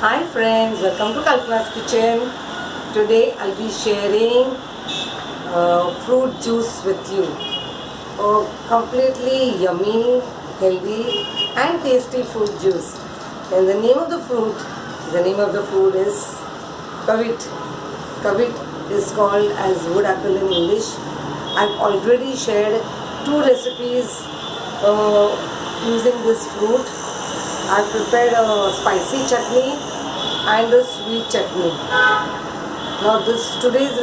Hi friends, welcome to Kalpana's kitchen. Today I'll be sharing fruit juice with you. Completely yummy, healthy and tasty fruit juice. And the name of the fruit is Kaveet. Kaveet is called as wood apple in English. I've already shared two recipes using this fruit. I've prepared a spicy chutney and a sweet chutney. Now today's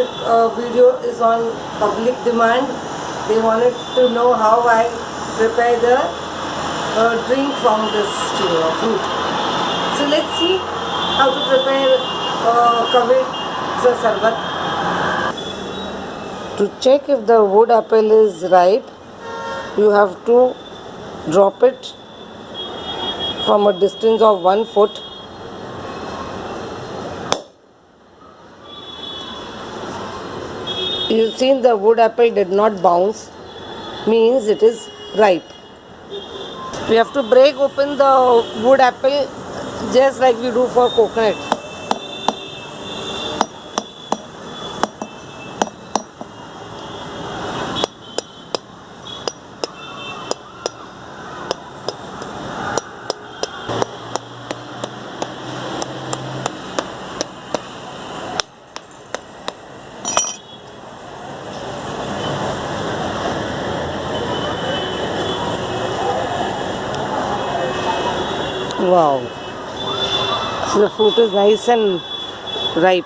video is on public demand. They wanted to know how I prepare the drink from this fruit. So let's see how to prepare Kaveetche Sharbat. To check if the wood apple is ripe, you have to drop it from a distance of 1 foot. You've seen the wood apple did not bounce, means it is ripe. We have to break open the wood apple just like we do for coconut. Wow, so the fruit is nice and ripe.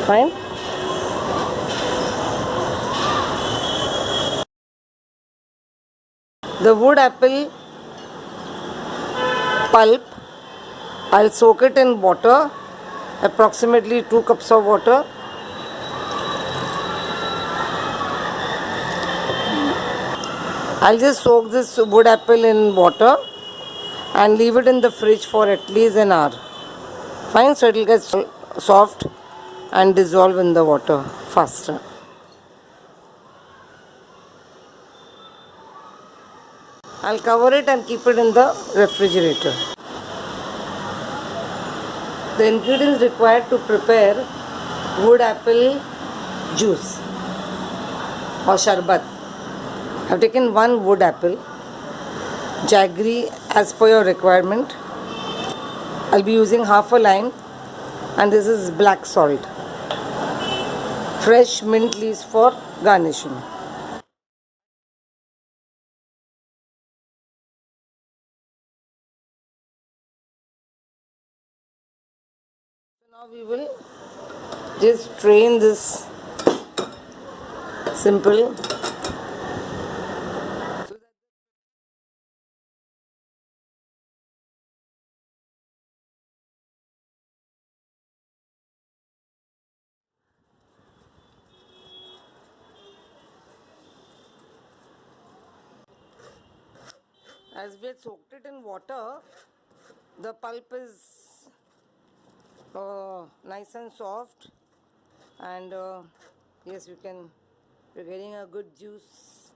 Fine. The wood apple pulp, I'll soak it in water, approximately 2 cups of water. I'll just soak this wood apple in water and leave it in the fridge for at least an hour. Fine, so it will get soft and dissolve in the water faster. I'll cover it and keep it in the refrigerator. The ingredients required to prepare wood apple juice or sharbat. I've taken 1 wood apple, jaggery as per your requirement. I'll be using half a lime, and this is black salt. Fresh mint leaves for garnishing. So now we will just strain this simple. As we had soaked it in water, the pulp is nice and soft, and yes, you're getting a good juice.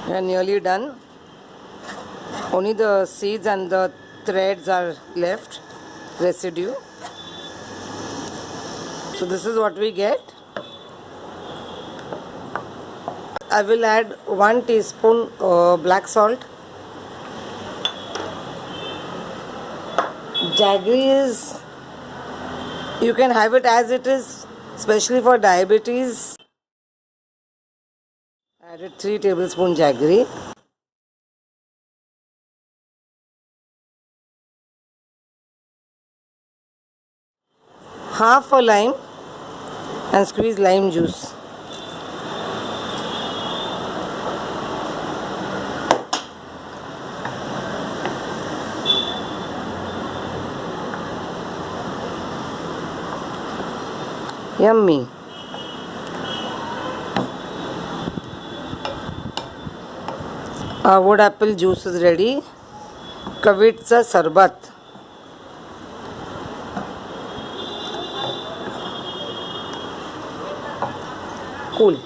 We are nearly done. Only the seeds and the threads are left, residue. So this is what we get. I will add 1 teaspoon black salt. Jaggery is, you can have it as it is, especially for diabetes. Added 3 tablespoons jaggery. Half a lime and squeeze lime juice. Yummy. Our wood apple juice is ready. Kaveetche Sharbat. cool.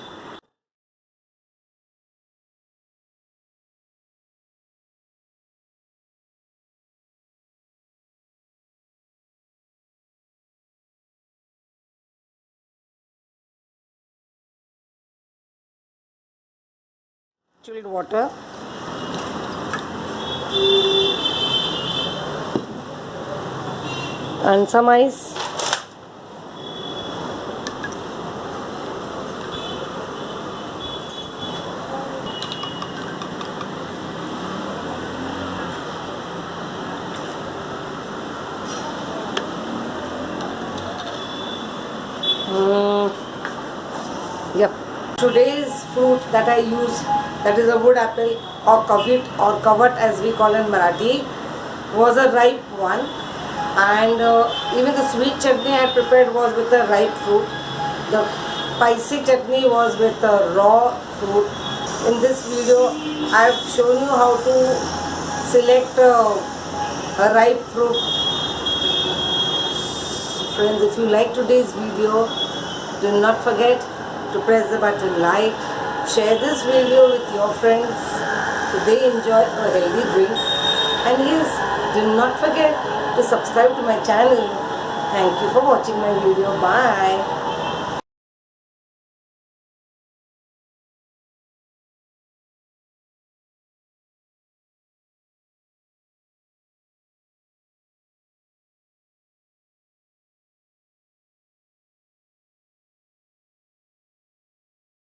Chilled water. And some ice. Yep. Today's fruit that I use, that is a wood apple or kaveet or kavat as we call in Marathi, was a ripe one. And even the sweet chutney I prepared was with a ripe fruit. The spicy chutney was with a raw fruit. In this video, I have shown you how to select a ripe fruit. Friends, if you like today's video, do not forget to press the button like, share this video with your friends so they enjoy a healthy drink, and yes, do not forget to subscribe to my channel. Thank you for watching my video. Bye.